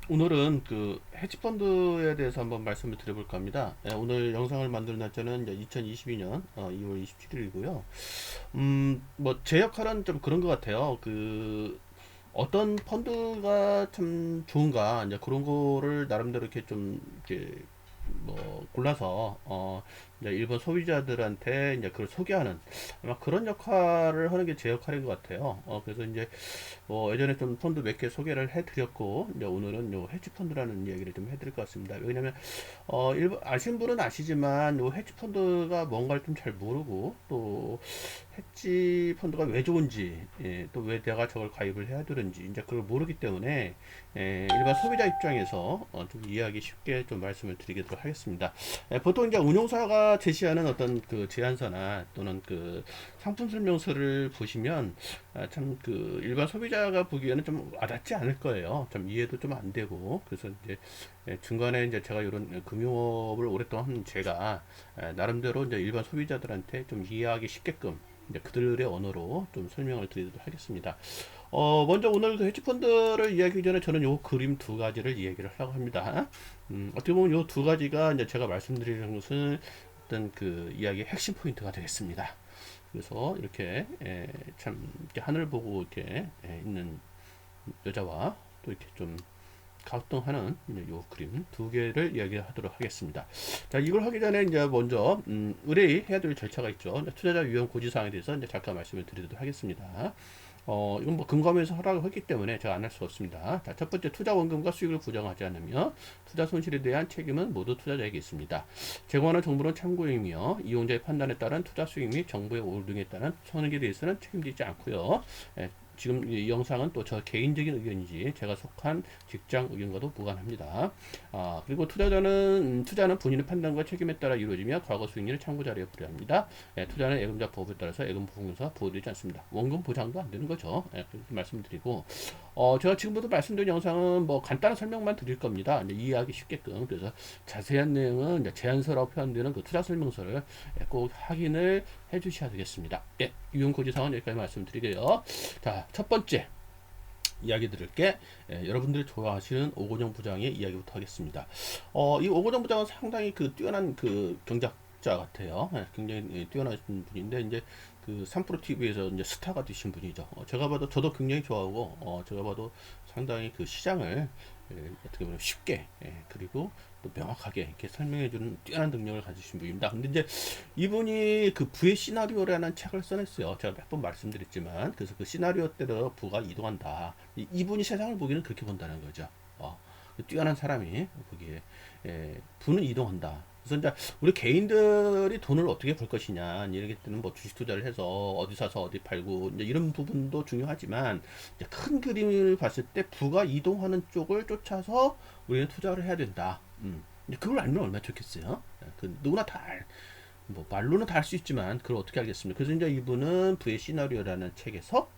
오늘은 그 헤지펀드에 대해서 한번 말씀을 드려볼까 합니다. 오늘 영상을 만드는 날짜는 이제 2022년 2월 27일이고요. 뭐 제 역할은 좀 그런 것 같아요. 그 어떤 펀드가 참 좋은가 이제 그런 거를 나름대로 이렇게 좀 이렇게 뭐 골라서 이제 일본 소비자들한테 이제 그걸 소개하는 아마 그런 역할을 하는 게 제 역할인 것 같아요. 그래서 이제 뭐 예전에 좀 펀드 몇 개 소개를 해드렸고 이제 오늘은 요 헤지 펀드라는 얘기를 좀 해드릴 것 같습니다. 왜냐면 일본 아시는 분은 아시지만 요 헤지 펀드가 뭔가를 좀 잘 모르고 또 헤지 펀드가 왜 좋은지 또 왜 내가 저걸 가입을 해야 되는지 이제 그걸 모르기 때문에 일반 소비자 입장에서 좀 이해하기 쉽게 좀 말씀을 드리도록 하겠습니다. 보통 이제 운용사가 제시하는 어떤 그 제안서나 또는 그 상품 설명서를 보시면 참 그 일반 소비자가 보기에는 좀 와닿지 않을 거예요. 좀 이해도 좀 안 되고 그래서 이제 중간에 이제 제가 이런 금융업을 오랫동안 한 제가 나름대로 이제 일반 소비자들한테 좀 이해하기 쉽게끔 이제 그들의 언어로 좀 설명을 드리도록 하겠습니다. 먼저 오늘 그 헤지펀드를 이야기하기 전에 저는 요 그림 두 가지를 이야기를 하려고 합니다. 어떻게 보면 요 두 가지가 이제 제가 말씀드리는 것은 어떤 그 이야기의 핵심 포인트가 되겠습니다. 그래서 이렇게 참 이렇게 하늘 보고 이렇게 있는 여자와 또 이렇게 좀 가동하는 요 그림 두 개를 이야기하도록 하겠습니다. 자, 이걸 하기 전에 이제 먼저 의뢰해야 될 절차가 있죠. 투자자 유형 고지사항에 대해서 이제 잠깐 말씀을 드리도록 하겠습니다. 이건 뭐 금감에서 허락을 했기 때문에 제가 안 할 수 없습니다. 자, 첫 번째 투자 원금과 수익을 부정하지 않으며 투자 손실에 대한 책임은 모두 투자자에게 있습니다. 제공하는 정보는 참고용이며 이용자의 판단에 따른 투자 수익 및 정보의 오류 등에 따른 손해에 대해서는 책임지지 않고요. 지금 이 영상은 또 저 개인적인 의견이지 제가 속한 직장 의견과도 무관합니다. 그리고 투자는 본인의 판단과 책임에 따라 이루어지며 과거 수익률을 참고 자료에 불여합니다. 투자는 예금자 보호에 따라서 예금 보험사 보호되지 않습니다. 원금 보장도 안 되는 거죠. 그렇게 말씀드리고 제가 지금부터 말씀드린 영상은 뭐 간단한 설명만 드릴 겁니다. 이제 이해하기 쉽게끔. 그래서 자세한 내용은 이제 제안서라고 표현되는 그 투자 설명서를 꼭 확인을 해 주셔야 되겠습니다. 유용 고지사항은 여기까지 말씀드리고요. 자, 첫 번째 이야기 드릴 게 여러분들이 좋아하시는 오건영 부장의 이야기부터 하겠습니다. 이 오건영 부장은 상당히 그 뛰어난 그 경작자 같아요. 굉장히 뛰어나신 분인데 이제 그 3프로 TV에서 이제 스타가 되신 분이죠. 제가 봐도 저도 굉장히 좋아하고 제가 봐도 상당히 그 시장을 어떻게 보면 쉽게 그리고 또 명확하게 이렇게 설명해주는 뛰어난 능력을 가지신 분입니다. 근데 이제 이분이 그 부의 시나리오라는 책을 써냈어요. 제가 몇 번 말씀드렸지만 그래서 그 시나리오 때로 부가 이동한다. 이분이 세상을 보기는 그렇게 본다는 거죠. 뛰어난 사람이 보기에 부는 이동한다. 그래서 이제 우리 개인들이 돈을 어떻게 벌 것이냐 이렇게 때는 뭐 주식 투자를 해서 어디 사서 어디 팔고 이제 이런 부분도 중요하지만 이제 큰 그림을 봤을 때 부가 이동하는 쪽을 쫓아서 우리는 투자를 해야 된다. 이제 그걸 알면 얼마나 좋겠어요. 그 누구나 뭐 말로는 다 할 수 있지만 그걸 어떻게 알겠습니까? 그래서 이제 이분은 부의 시나리오라는 책에서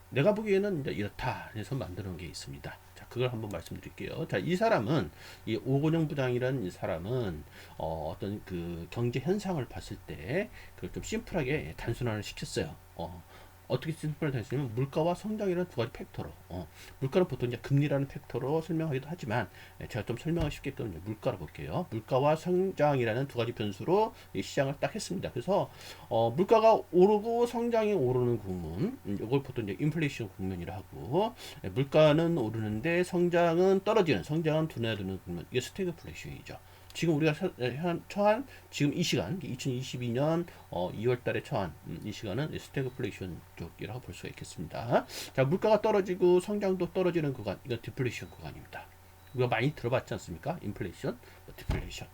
내가 보기에는 이제 이렇다 해서 만들어 놓은 게 있습니다. 자, 그걸 한번 말씀드릴게요. 자, 이 사람은 이 오건영 부장이라는 이 사람은 어떤 그 경제 현상을 봤을 때 그걸 좀 심플하게 단순화를 시켰어요. 어떻게 심플하게 단순하면 물가와 성장이라는 두 가지 팩터로 물가는 보통 이제 금리라는 팩터로 설명하기도 하지만 제가 좀 설명하기 쉽게끔 이제 물가로 볼게요. 물가와 성장이라는 두 가지 변수로 이 시장을 딱 했습니다. 그래서 물가가 오르고 성장이 오르는 국면, 이걸 보통 이제 인플레이션 국면이라 하고, 물가는 오르는데 성장은 떨어지는, 성장은 둔화되는 국면, 이게 스태그플레이션이죠. 지금 우리가 처한 지금 이 시간 2022년 2월 달에 처한 이 시간은 스태그플레이션 쪽이라고 볼 수가 있겠습니다. 자, 물가가 떨어지고 성장도 떨어지는 구간, 이건 디플레이션 구간입니다. 우리가 많이 들어봤지 않습니까? 인플레이션, 디플레이션.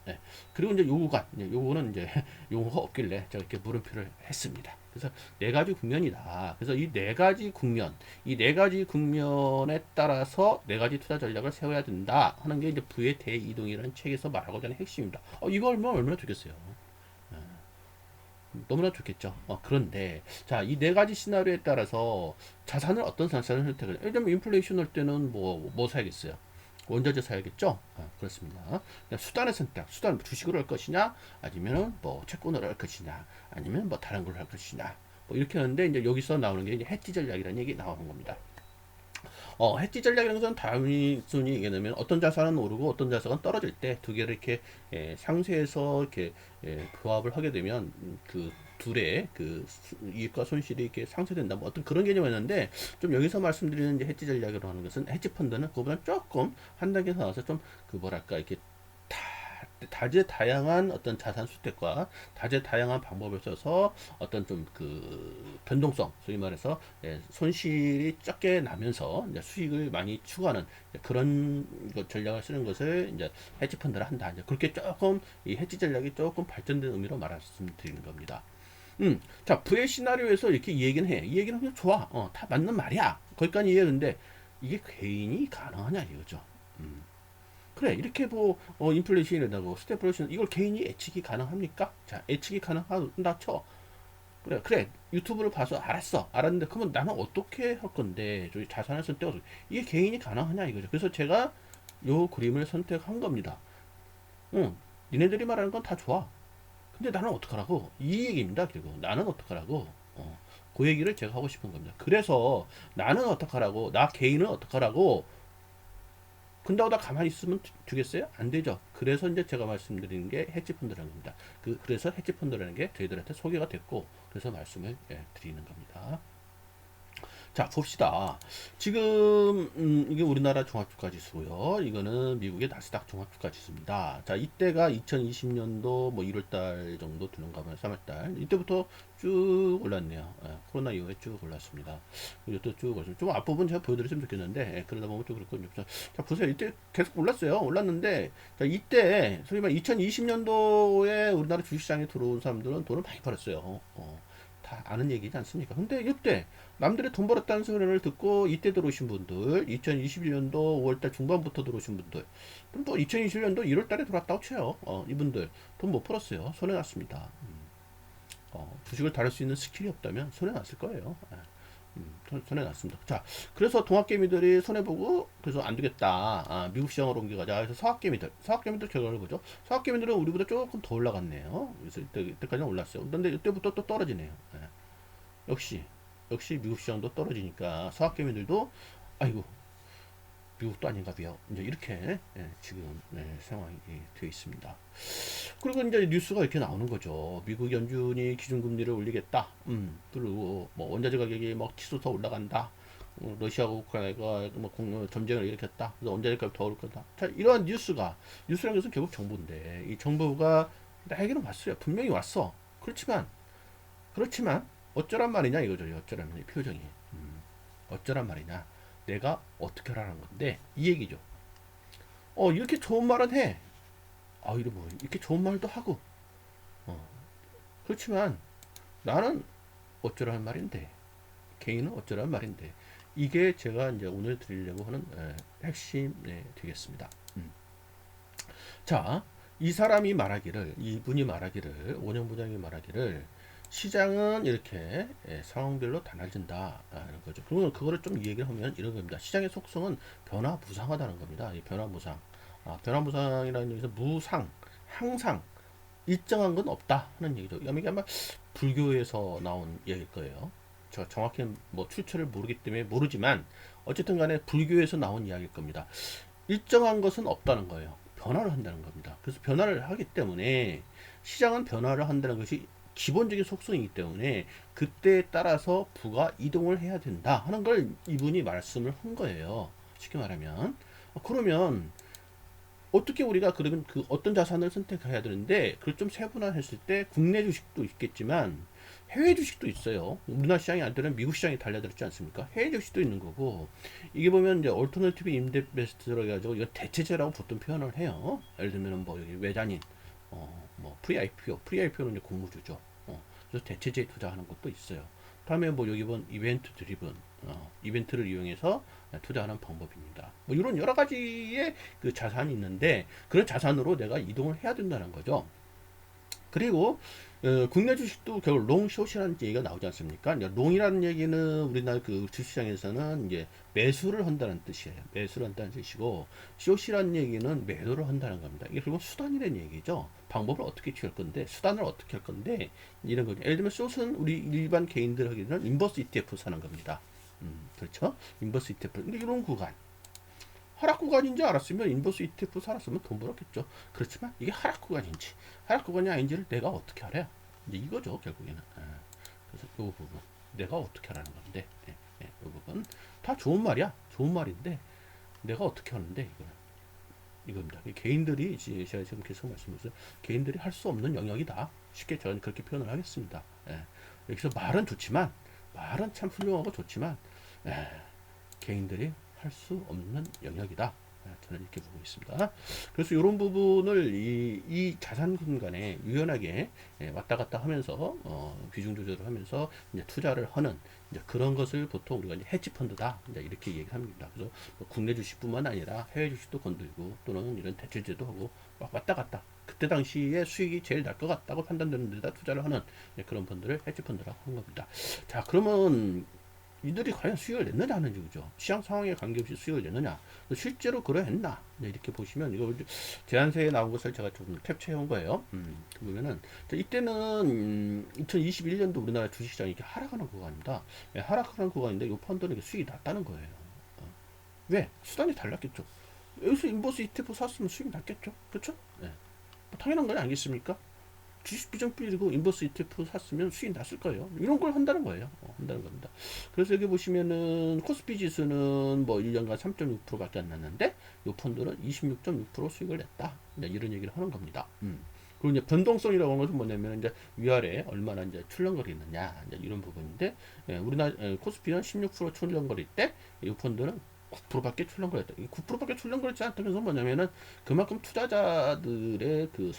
그리고 이제 요 구간, 요거는 이제 용어가 없길래 제가 이렇게 물음표를 했습니다. 그래서 네 가지 국면이다. 그래서 이 네 가지 국면, 이 네 가지 국면에 따라서 네 가지 투자 전략을 세워야 된다 하는 게 이제 부의 대이동이라는 책에서 말하고자 하는 핵심입니다. 이거 얼마나 좋겠어요. 너무나 좋겠죠. 그런데 자, 이 네 가지 시나리오에 따라서 자산을 어떤 자산을 선택을 예를 들면 인플레이션 할 때는 뭐 사야겠어요. 원자재 사야겠죠? 그렇습니다. 수단의 선택, 수단 주식으로 할 것이냐, 아니면 뭐 채권으로 할 것이냐, 아니면 뭐 다른 걸 할 것이냐, 뭐 이렇게 하는데 이제 여기서 나오는 게 이제 해지 전략이라는 얘기 나오는 겁니다. 해지 전략이라는 것은 단순히 얘기하면 어떤 자산은 오르고 어떤 자산은 떨어질 때 두 개를 이렇게 상세해서 이렇게 부합을 하게 되면 그 둘의 그 이익과 손실이 이렇게 상쇄된다. 뭐 어떤 그런 개념이었는데 좀 여기서 말씀드리는 이제 해지 전략이라고 하는 것은 해지 펀드는 그거보다 조금 한 단계 더 나와서 좀 그 뭐랄까 이렇게 다재다양한 어떤 자산 수택과 다재다양한 방법을 써서 어떤 좀 그 변동성, 소위 말해서 손실이 적게 나면서 이제 수익을 많이 추구하는 그런 전략을 쓰는 것을 이제 헤지 펀드를 한다. 이제 그렇게 조금 이 헤지 전략이 조금 발전된 의미로 말씀드리는 겁니다. 자, 부의 시나리오에서 이렇게 이 얘기는 해. 이 얘기는 그냥 좋아. 다 맞는 말이야. 거기까지 이해했는데 이게 개인이 가능하냐 이거죠. 그래 이렇게 뭐 인플레이션이라고 스태플레이션 이걸 개인이 예측이 가능합니까? 자 예측이 가능하다 쳐. 그래 유튜브를 봐서 알았어 알았는데 그러면 나는 어떻게 할 건데 저기 자산을 선택해서 이게 개인이 가능하냐 이거죠. 그래서 제가 요 그림을 선택한 겁니다. 응 니네들이 말하는 건 다 좋아. 근데 나는 어떡하라고 이 얘기입니다. 결국 나는 어떡하라고 그 얘기를 제가 하고 싶은 겁니다. 그래서 나는 어떡하라고 나 개인은 어떡하라고 근다고 다 가만히 있으면 되겠어요? 안 되죠. 그래서 이제 제가 말씀드리는 게 헤지펀드라는 겁니다. 그래서 헤지펀드라는 게 저희들한테 소개가 됐고, 그래서 말씀을 드리는 겁니다. 자, 봅시다. 지금 이게 우리나라 종합주가 지수고요. 이거는 미국의 나스닥 종합주가 지수입니다. 자, 이때가 2020년도 뭐 1월달 정도 되는가 봐요. 3월달. 이때부터 쭉 올랐네요. 코로나 이후에 쭉 올랐습니다. 이것도 쭉 올랐습니다. 좀 앞부분 제가 보여드렸으면 좋겠는데 그러다 보면 좀 그렇거든요. 자, 보세요. 이때 계속 올랐어요. 올랐는데 자, 이때 소위 말 2020년도에 우리나라 주식시장에 들어온 사람들은 돈을 많이 벌었어요. 다 아는 얘기지 않습니까? 근데 이때 남들이 돈 벌었다는 소리를 듣고 이때 들어오신 분들, 2021년도 5월달 중반부터 들어오신 분들, 또 2021년도 1월달에 들어왔다고 쳐요. 이분들 돈 못 벌었어요. 손해 났습니다. 주식을 다룰 수 있는 스킬이 없다면 손해 났을 거예요. 손해 났습니다. 자, 그래서 동학개미들이 손해보고, 그래서 안 되겠다. 미국 시장으로 옮겨가자. 그래서 서학개미들 결과를 보죠. 서학개미들은 우리보다 조금 더 올라갔네요. 그래서 이때까지는 올랐어요. 그런데 이때부터 또 떨어지네요. 역시, 미국 시장도 떨어지니까 서학개미들도, 아이고, 미국도 아닌가 봐요. 이제 이렇게 지금 상황이 되어 있습니다. 그리고 이제 뉴스가 이렇게 나오는 거죠. 미국 연준이 기준금리를 올리겠다. 그리고 뭐 원자재 가격이 막 치솟아 올라간다. 러시아가 우크라이나가 뭐 전쟁을 일으켰다. 그래서 원자재 값이 더 오를 거다. 자, 이러한 뉴스라는 것은 결국 정부인데 이 정부가 나에게는 왔어요. 분명히 왔어. 그렇지만 어쩌란 말이냐 이거죠. 어쩌란 말이 표정이. 어쩌란 말이냐. 내가 어떻게 하라는 건데 이 얘기죠. 이렇게 좋은 말은 해. 이래 뭐 이렇게 좋은 말도 하고. 그렇지만 나는 어쩌라는 말인데 개인은 어쩌라는 말인데 이게 제가 이제 오늘 드리려고 하는 핵심 되겠습니다. 자, 이분이 말하기를 원영부장이 말하기를 시장은 이렇게 상황별로 달라진다라는 거죠. 그러면 그거를 좀 얘기를 하면 이런 겁니다. 시장의 속성은 변화무상하다는 겁니다. 이 변화무상. 변화무상이라는 얘기에서 무상, 항상 일정한 건 없다 하는 얘기죠. 이게 아마 불교에서 나온 얘기일 거예요. 저 정확히 뭐 출처를 모르기 때문에 모르지만 어쨌든 간에 불교에서 나온 이야기일 겁니다. 일정한 것은 없다는 거예요. 변화를 한다는 겁니다. 그래서 변화를 하기 때문에 시장은 변화를 한다는 것이 기본적인 속성이기 때문에 그때에 따라서 부가 이동을 해야 된다 하는 걸 이분이 말씀을 한 거예요. 쉽게 말하면 그러면 어떻게 우리가 그러면 그 어떤 자산을 선택해야 되는데 그걸 좀 세분화했을 때 국내 주식도 있겠지만 해외 주식도 있어요. 우리나라 시장이 안 되면 미국 시장이 달려들었지 않습니까? 해외 주식도 있는 거고 이게 보면 이제 얼터너티브 인베스트라고 해가지고 이거 대체제라고 보통 표현을 해요. 예를 들면 뭐 여기 외자닌 뭐 프리 IPO는 이제 공모주죠. 그래서 대체제에 투자하는 것도 있어요. 다음에 뭐 여기 본 이벤트 드리븐, 이벤트를 이용해서 투자하는 방법입니다. 뭐 이런 여러 가지의 그 자산이 있는데 그런 자산으로 내가 이동을 해야 된다는 거죠. 그리고 국내 주식도 결국 롱, 숏이라는 얘기가 나오지 않습니까? 이제 롱이라는 얘기는 우리나라 그 주식시장에서는 이제 매수를 한다는 뜻이에요. 매수를 한다는 뜻이고, 숏이라는 얘기는 매도를 한다는 겁니다. 이게 결국 수단이라는 얘기죠. 방법을 어떻게 취할 건데, 수단을 어떻게 할 건데, 이런 거죠. 예를 들면 숏은 우리 일반 개인들 하기는 인버스 ETF 사는 겁니다. 그렇죠? 인버스 ETF. 근데 이런 구간, 하락 구간인지 알았으면 인버스 ETF 살았으면 돈 벌었겠죠. 그렇지만 이게 하락 구간인지 하락 구간이 아닌지를 내가 어떻게 알아요? 이제 이거죠, 결국에는. 그래서 이 부분 내가 어떻게 하라는 건데, 이 부분 다 좋은 말이야, 좋은 말인데 내가 어떻게 하는데 이겁니다. 개인들이 제가 지금 계속 말씀드렸어요. 개인들이 할 수 없는 영역이다. 쉽게 저는 그렇게 표현을 하겠습니다. 여기서 말은 좋지만, 말은 참 훌륭하고 좋지만, 개인들이 할 수 없는 영역이다. 저는 이렇게 보고 있습니다. 그래서 이런 부분을 이 자산 공간에 유연하게 왔다 갔다 하면서 비중 조절을 하면서 이제 투자를 하는 이제 그런 것을 보통 우리가 이제 헤지 펀드다 이제 이렇게 얘기합니다. 그래서 뭐 국내 주식뿐만 아니라 해외 주식도 건들고 또는 이런 대출제도 하고 막 왔다 갔다 그때 당시에 수익이 제일 날 것 같다고 판단되는 데다 투자를 하는 그런 펀드를 헤지 펀드라고 하는 겁니다. 자, 그러면 이들이 과연 수익을 냈느냐 하는 얘기죠. 시장 상황에 관계없이 수익을 냈느냐. 실제로 그러했나. 이렇게 보시면 이거 제한세에 나온 것을 제가 좀 캡처해 온 거예요. 보면은 이때는 2021년도 우리나라 주식시장이 이렇게 하락하는 구간입니다. 하락하는 구간인데 이 펀드는 수익이 났다는 거예요. 왜? 수단이 달랐겠죠. 여기서 인버스 ETF 샀으면 수익이 났겠죠. 그렇죠? 당연한 거 아니겠습니까? 주식 비중 빌리고 인버스 ETF 샀으면 수익 났을 거예요. 이런 걸 한다는 거예요. 한다는 겁니다. 그래서 여기 보시면은 코스피 지수는 뭐 1년간 3.6%밖에 안 났는데 이 펀드는 26.6% 수익을 냈다. 이런 얘기를 하는 겁니다. 그리고 이제 변동성이라고 하는 것은 뭐냐면 이제 위아래 얼마나 이제 출렁거리느냐 이제 이런 부분인데 우리나라 코스피는 16% 출렁거릴 때 이 펀드는 9%밖에 출렁거렸다. 9%밖에 출렁거리지 않다는 것은 뭐냐면은 그만큼 투자자들의 그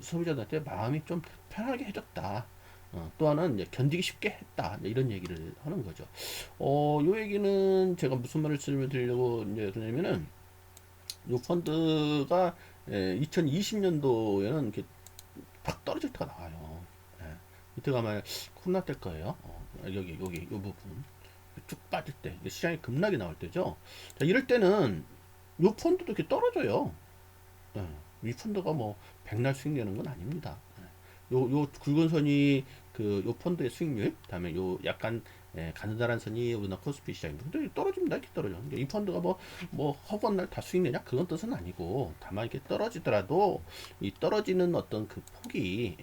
소비자들한테 마음이 좀 편하게 해줬다. 또 하나는 이제 견디기 쉽게 했다. 이런 얘기를 하는 거죠. 요 얘기는 제가 무슨 말을 드리려고 이제 그러냐면은 요 펀드가 2020년도에는 이렇게 딱 떨어질 때가 나와요. 이때가 아마 코로나 때일 거예요. 여기 요 부분 쭉 빠질 때 시장이 급락이 나올 때죠. 자, 이럴 때는 요 펀드도 이렇게 떨어져요. 이 펀드가 뭐 백날 수익 내는 건 아닙니다. 요 굵은 선이 요 펀드의 수익률, 다음에 요 약간 가느다란 선이 우리나라 코스피 시장입니다. 근데 떨어집니다. 이렇게 떨어져. 그러니까 이 펀드가 뭐 허구한 날 다 수익 내냐? 그건 뜻은 아니고, 다만 이렇게 떨어지더라도 이 떨어지는 어떤 그 폭이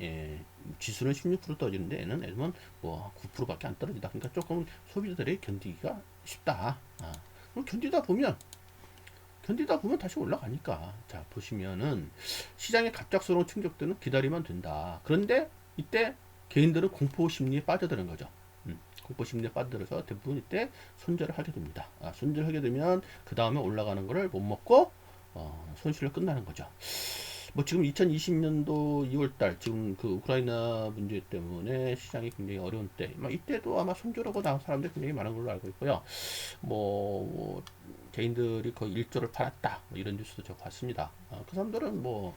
지수는 16% 떨어지는데 얘는 뭐 9%밖에 안 떨어지다. 그러니까 조금 소비자들이 견디기가 쉽다. 그럼 견디다 보면 다시 올라가니까. 자, 보시면은 시장의 갑작스러운 충격들은 기다리면 된다. 그런데 이때 개인들은 공포 심리에 빠져드는 거죠. 공포 심리에 빠져들어서 대부분 이때 손절을 하게 됩니다. 손절하게 되면 그 다음에 올라가는 거를 못 먹고 손실로 끝나는 거죠. 뭐 지금 2020년도 2월달 지금 그 우크라이나 문제 때문에 시장이 굉장히 어려운 때, 이때도 아마 손절하고 나온 사람들이 굉장히 많은 걸로 알고 있고요. 뭐 개인들이 거의 1조를 팔았다 뭐 이런 뉴스도 제가 봤습니다. 그 사람들은 뭐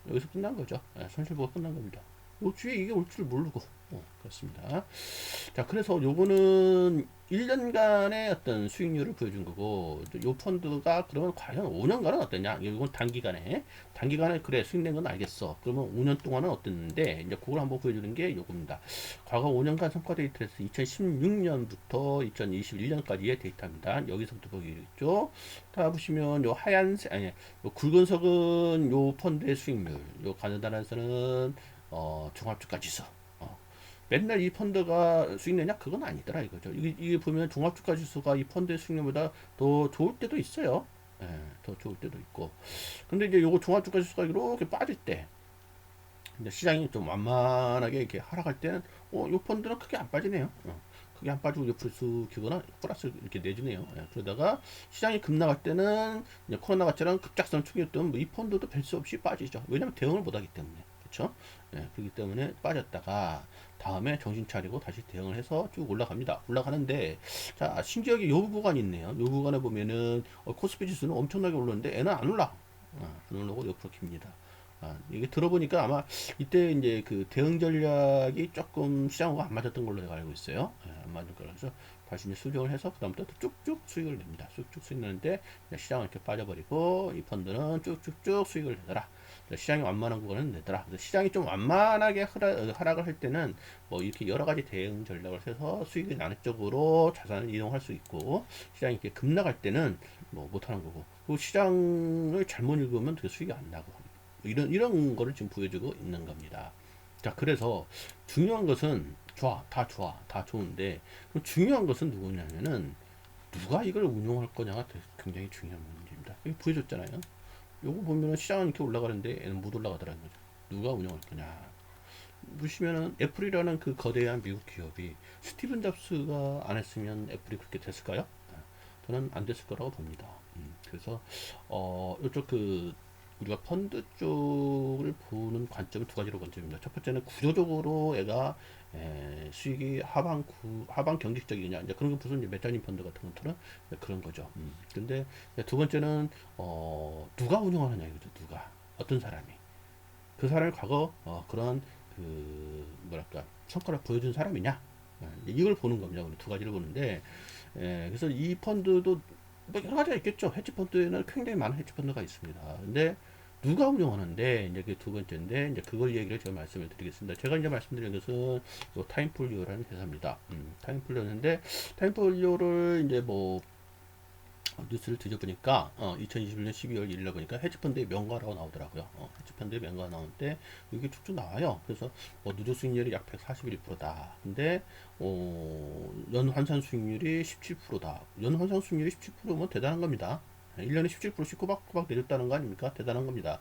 여기서 끝난 거죠. 손실 보고 끝난 겁니다. 뒤에 이게 올 줄 모르고 그렇습니다. 자, 그래서 요거는 1년간의 어떤 수익률을 보여준 거고, 요 펀드가 그러면 과연 5년간은 어땠냐? 이건 단기간에 그래 수익 낸 건 알겠어. 그러면 5년 동안은 어땠는데 이제 그걸 한번 보여주는 게 요겁니다. 과거 5년간 성과 데이터에서 2016년부터 2021년까지의 데이터입니다. 여기서부터 보기겠죠. 다 보시면 요 하얀색 아니 요 굵은 석은 요 펀드의 수익률, 요 가느다란 선은 종합주가지수. 맨날 이 펀드가 수익 내냐? 그건 아니더라 이거죠. 이게 보면 종합주가지수가 이 펀드의 수익률보다 더 좋을 때도 있어요. 더 좋을 때도 있고. 근데 이제 요거 종합주가지수가 이렇게 빠질 때, 이제 시장이 좀 완만하게 이렇게 하락할 때는, 요 펀드는 크게 안 빠지네요. 크게 안 빠지고 옆으로 쑥 기거나 플러스 이렇게 내주네요. 그러다가 시장이 급락할 때는 이제 코로나 같처럼 급작스러운 충격이었던 이 펀드도 별 수 없이 빠지죠. 왜냐면 대응을 못하기 때문에. 그렇죠? 그렇기 때문에 빠졌다가 다음에 정신 차리고 다시 대응을 해서 쭉 올라갑니다. 올라가는데, 자, 신기하게 요 구간이 있네요. 요 구간에 보면은 코스피 지수는 엄청나게 올랐는데 얘는 안 올라. 안 올라고 옆으로 깁니다. 이게 들어보니까 아마 이때 이제 그 대응 전략이 조금 시장하고 안 맞았던 걸로 내가 알고 있어요. 안 맞은 거라 서 다시 이제 수정을 해서 그다음부터 쭉쭉 수익을 냅니다. 쭉쭉 수익 내는데 시장은 이렇게 빠져버리고 이 펀드는 쭉쭉쭉 수익을 내더라. 시장이 완만한 구간은 내더라. 그래서 시장이 좀 완만하게 하락을 할 때는 뭐 이렇게 여러 가지 대응 전략을 해서 수익이 나는 쪽으로 자산을 이동할 수 있고, 시장이 이렇게 급락할 때는 뭐 못하는 거고, 그 시장을 잘못 읽으면 그 수익이 안 나고, 이런 거를 지금 보여주고 있는 겁니다. 자, 그래서 중요한 것은 좋아, 다 좋은데, 그럼 중요한 것은 누구냐면은 누가 이걸 운용할 거냐가 굉장히 중요한 문제입니다. 여기 보여줬잖아요. 요거 보면은 시장은 이렇게 올라가는데 얘는 못 올라가더라는 거죠. 누가 운영할 거냐. 보시면은 애플이라는 그 거대한 미국 기업이 스티븐 잡스가 안 했으면 애플이 그렇게 됐을까요? 저는 안 됐을 거라고 봅니다. 그래서 이쪽 그 우리가 펀드 쪽을 보는 관점은 두 가지로 관점입니다. 첫 번째는 구조적으로 애가 수익이 하방 경직적이냐, 이제 그런 거 무슨 이제 메타님 펀드 같은 것들은 그런 거죠. 근데 두 번째는 누가 운영하느냐 이거죠. 누가 어떤 사람이 그 사람이 과거 그런 그 뭐랄까 성과를 보여준 사람이냐, 이걸 보는 겁니다. 우리 두 가지를 보는데, 그래서 이 펀드도 뭐 여러 가지가 있겠죠. 헤지 펀드에는 굉장히 많은 헤지 펀드가 있습니다. 근데 누가 운영하는데 이제 그 두 번째인데, 이제 그걸 얘기를 제가 말씀을 드리겠습니다. 제가 이제 말씀드린 것은 요 타임폴리오라는 회사입니다. 타임폴리오인데, 타임폴리오를 이제 뭐 뉴스를 뒤져보니까 2021년 12월 1일날 보니까 헤지펀드의 명가라고 나오더라고요. 헤지펀드의 명가 나오는데 이게 쭉쭉 나와요. 그래서 뭐 누적 수익률이 약 141%다. 근데 연환산 수익률이 17%다. 연환산 수익률이 17%면 대단한 겁니다. 1년에 17%씩 꼬박꼬박 내줬다는 거 아닙니까? 대단한 겁니다.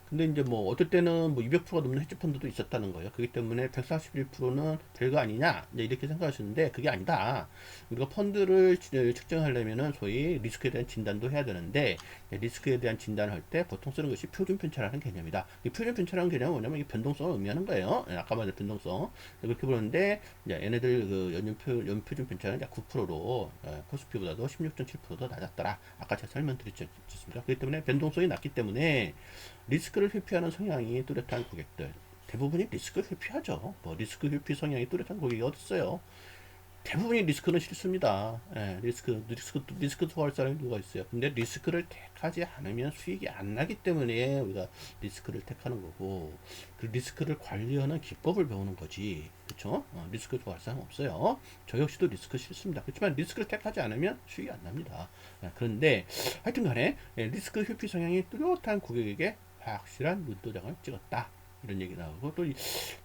근데 이제 뭐 어떨 때는 뭐 200%가 넘는 헤지 펀드도 있었다는 거예요. 그렇기 때문에 141%는 별거 아니냐, 이렇게 생각하시는데 그게 아니다. 우리가 펀드를 측정하려면은 소위 리스크에 대한 진단도 해야 되는데, 리스크에 대한 진단을 할 때 보통 쓰는 것이 표준 편차라는 개념이다. 이 표준 편차라는 개념은 뭐냐면 이 변동성을 의미하는 거예요. 아까 말한 변동성. 그렇게 보는데 이제 얘네들 그 연표준 편차는 약 9%로 코스피보다도 16.7%더 낮았더라. 아까 제가 설명드렸지 않습니까? 그렇기 때문에 변동성이 낮기 때문에 리스크를 회피하는 성향이 뚜렷한 고객들, 대부분이 리스크를 회피하죠. 뭐 리스크 회피 성향이 뚜렷한 고객이 어디 있어요? 대부분이 리스크는 싫습니다. 리스크 좋아할 사람이 누가 있어요? 근데 리스크를 택하지 않으면 수익이 안 나기 때문에 우리가 리스크를 택하는 거고, 그 리스크를 관리하는 기법을 배우는 거지. 그쵸? 리스크 좋아할 사람 없어요. 저 역시도 리스크 싫습니다. 그렇지만 리스크를 택하지 않으면 수익이 안 납니다. 그런데 하여튼 간에 리스크 회피 성향이 뚜렷한 고객에게 확실한 눈도장을 찍었다. 이런 얘기 나오고, 또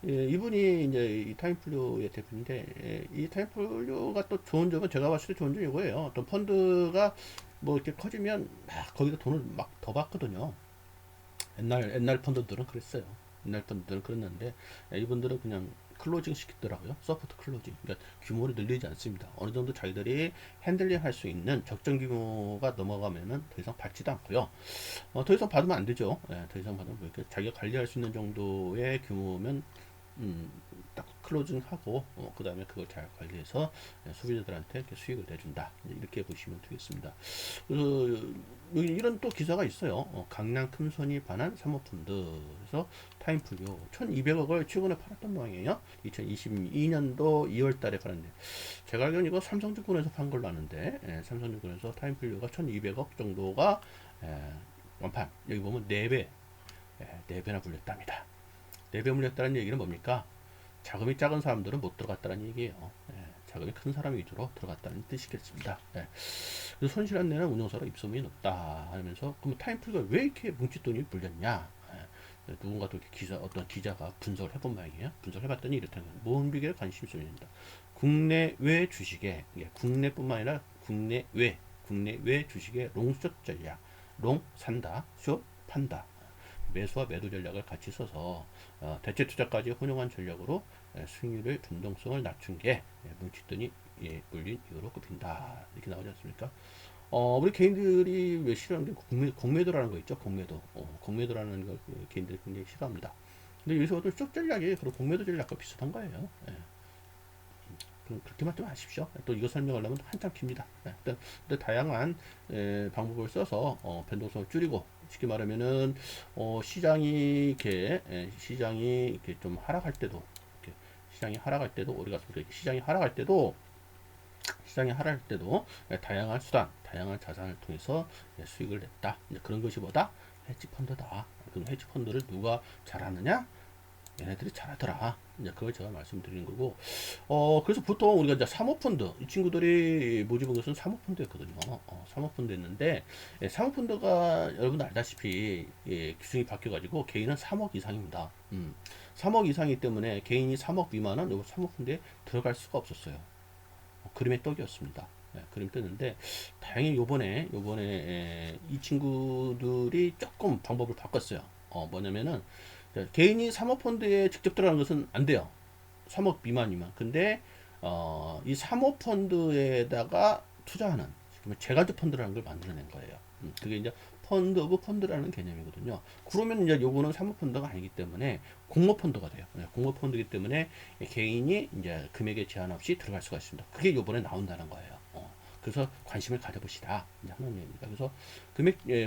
이분이 이제 이 타임플류의 대표인데, 이 타임플류가 또 좋은 점은, 제가 봤을 때 좋은 점이 이거예요. 어떤 펀드가 뭐 이렇게 커지면 막 거기다 돈을 막 더 받거든요. 옛날 펀드들은 그랬어요. 옛날 펀드들은 그랬는데, 이분들은 그냥 클로징 시키더라고요. 서포트 클로징. 그러니까 규모를 늘리지 않습니다. 어느 정도 자기들이 핸들링 할 수 있는 적정 규모가 넘어가면은 더 이상 받지도 않고요. 더 이상 받으면 안 되죠. 더 이상 받으면 뭐 이렇게 자기가 관리할 수 있는 정도의 규모면 음, 딱 클로징하고, 그 다음에 그걸 잘 관리해서 소비자들한테 이렇게 수익을 내준다. 이렇게 보시면 되겠습니다. 그래서 여기 이런 또 기사가 있어요. 강남 금손이 반한 사모펀드. 그래서 타임플류 1200억을 최근에 팔았던 모양이에요. 2022년도 2월 달에 팔았는데, 제가 알기로는 이거 삼성증권에서 판 걸로 아는데, 삼성증권에서 타임플류가 1200억 정도가 완판. 여기 보면 4배, 4배나 불렸답니다. 4배 물렸다는 얘기는 뭡니까? 자금이 작은 사람들은 못 들어갔다는 얘기예요. 자금이 큰 사람 위주로 들어갔다는 뜻이겠습니다. 그래서 손실한 데는 운용사로 입소문이 높다 하면서, 그럼 타임플가 왜 이렇게 뭉칫돈이 불렸냐? 누군가 또 어떤 기자가 분석을 해본 모양이에요. 분석을 해봤더니 이렇다는 거예요. 모은비계에 관심이 쏠립니다. 국내외 주식에, 국내뿐만 아니라 국내외 주식의 롱숏 전략, 롱 산다, 숏 판다, 매수와 매도 전략을 같이 써서 대체 투자까지 혼용한 전략으로 수익률의 변동성을 낮춘 게 뭉칫돈이 불린 이유로 꼽힌다. 이렇게 나오지 않습니까? 우리 개인들이 왜 싫어하는 게 공매도라는 거 있죠. 공매도라는 걸 개인들이 굉장히 싫어합니다. 근데 여기서 어떤 숏 전략이 그런 공매도 전략과 비슷한 거예요. 그렇게만 좀 하십시오. 또 이거 설명하려면 한참 깁니다. 근데 다양한 방법을 써서 변동성을 줄이고 쉽게 말하면은 시장이 이렇게 좀 하락할 때도 시장이 하락할 때도 우리가 시장이 하락할 때도 다양한 수단, 다양한 자산을 통해서 수익을 냈다. 그런 것이 뭐다? 헤지펀드다. 그럼 헤지펀드를 누가 잘하느냐? 얘네들이 잘하더라. 이제 그걸 제가 말씀드리는 거고, 그래서 보통 우리가 이제 사모펀드, 이 친구들이 모집한 것은 사모펀드였거든요. 사모펀드였는데, 사모펀드가 여러분 알다시피, 규정이 바뀌어가지고, 개인은 3억 이상입니다. 3억 이상이기 때문에 개인이 3억 미만은 요 사모펀드에 들어갈 수가 없었어요. 그림의 떡이었습니다. 그림 뜨는데 다행히 요번에 이 친구들이 조금 방법을 바꿨어요. 뭐냐면은 개인이 사모펀드에 직접 들어가는 것은 안 돼요. 3억 미만이면. 근데 이 사모펀드에다가 투자하는 재가족 펀드라는 걸 만들어낸 거예요. 그게 이제 펀드 오브 펀드라는 개념이거든요. 그러면 이제 요거는 사모펀드가 아니기 때문에 공모펀드가 돼요. 공모펀드이기 때문에 개인이 이제 금액에 제한 없이 들어갈 수가 있습니다. 그게 요번에 나온다는 거예요. 그래서 관심을 가져보시라. 이제 하는 얘기입니다. 그래서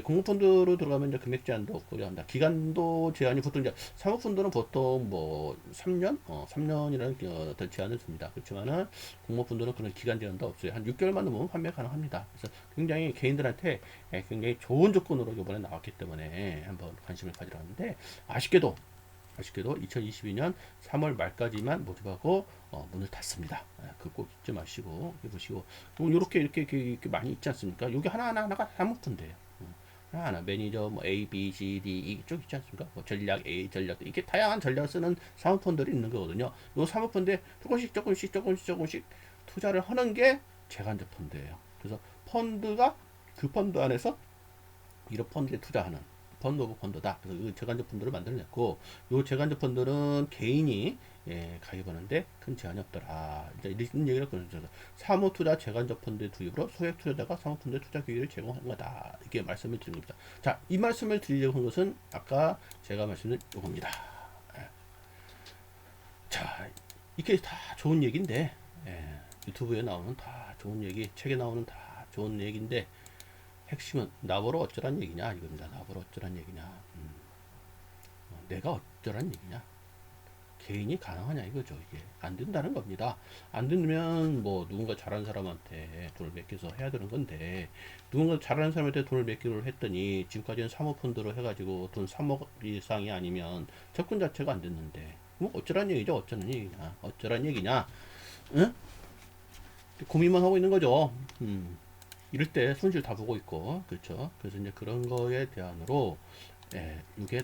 공모펀드로 들어가면 이제 금액 제한도 없고, 기간도 제한이 보통 이제 사모펀드는 보통 뭐 3년, 3년이라는 어떤 제한을 줍니다. 그렇지만은 공모펀드는 그런 기간 제한도 없어요. 한 6개월만 넘으면 판매 가능합니다. 그래서 굉장히 개인들한테 굉장히 좋은 조건으로 이번에 나왔기 때문에 한번 관심을 가지러 왔는데, 아쉽게도 2022년 3월 말까지만 모집하고 문을 닫습니다. 그거 꼭 잊지 마시고 보시고 이렇게 많이 있지 않습니까? 여기 하나가 사모펀드예요. 하나 매니저 뭐 A, B, C, D 이쪽 있지 않습니까? 뭐 전략 A, 전략 D 이렇게 다양한 전략을 쓰는 사모펀드들이 있는 거거든요. 이 사모펀드에 조금씩 투자를 하는 게 재간접 펀드예요. 그래서 펀드가 그 펀드 안에서 이런 펀드에 투자하는 펀드 오브 펀드다. 그래서 이 재간접 펀드를 만들어냈고, 이 재간접 펀드는 개인이 가입하는데 큰 제한이 없더라. 이제 이런 얘기를 그러죠. 사모 투자 재간접 펀드 투입으로 소액 투자자가 사모 펀드 투자 기회를 제공하는 거다. 이렇게 말씀을 드린 겁니다. 자, 이 말씀을 드리려고 한 것은 아까 제가 말씀드린 요겁니다. 자, 이게 다 좋은 얘기인데, 유튜브에 나오는 다 좋은 얘기, 책에 나오는 다 좋은 얘기인데, 핵심은 나보러 어쩌란 얘기냐 이겁니다. 나보러 어쩌란 얘기냐. 내가 어쩌란 얘기냐. 개인이 가능하냐 이거죠. 이게 안 된다는 겁니다. 안 되면 뭐 누군가 잘하는 사람한테 돈을 맡겨서 해야 되는 건데, 누군가 잘하는 사람한테 돈을 맡기로 했더니 지금까지는 사모펀드로 해가지고 돈 3억 이상이 아니면 접근 자체가 안 됐는데, 뭐 어쩌란 얘기죠. 어쩌란 얘기냐. 응? 고민만 하고 있는 거죠. 이럴 때 손실 다 보고 있고, 그렇죠. 그래서 이제 그런 거에 대안으로 이게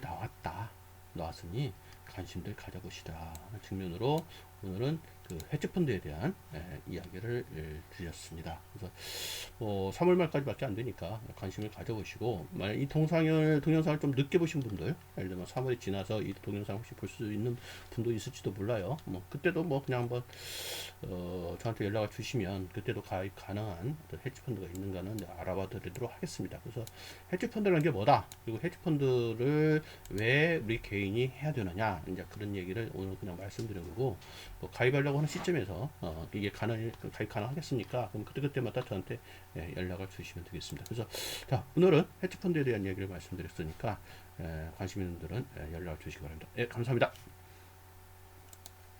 나왔으니 관심들 가져보시라 측면으로 오늘은 그 헤지펀드에 대한 이야기를 드렸습니다. 그래서 3월 말까지밖에 안 되니까 관심을 가져보시고, 만약 이 동영상을 좀 늦게 보신 분들, 예를 들면 3월이 지나서 이 동영상 혹시 볼 수 있는 분도 있을지도 몰라요. 뭐 그때도 뭐 그냥 한번 저한테 연락을 주시면 그때도 가입 가능한 헤지펀드가 있는가는 알아봐 드리도록 하겠습니다. 그래서 헤지펀드라는 게 뭐다, 그리고 헤지펀드를 왜 우리 개인이 해야 되느냐, 이제 그런 얘기를 오늘 그냥 말씀드린 거고, 뭐 가입하려고 하는 시점에서 이게 가입 가능하겠습니까? 그럼 그때마다 저한테 연락을 주시면 되겠습니다. 그래서 자, 오늘은 헤지펀드에 대한 얘기를 말씀드렸으니까 관심 있는 분들은 연락을 주시기 바랍니다. 감사합니다.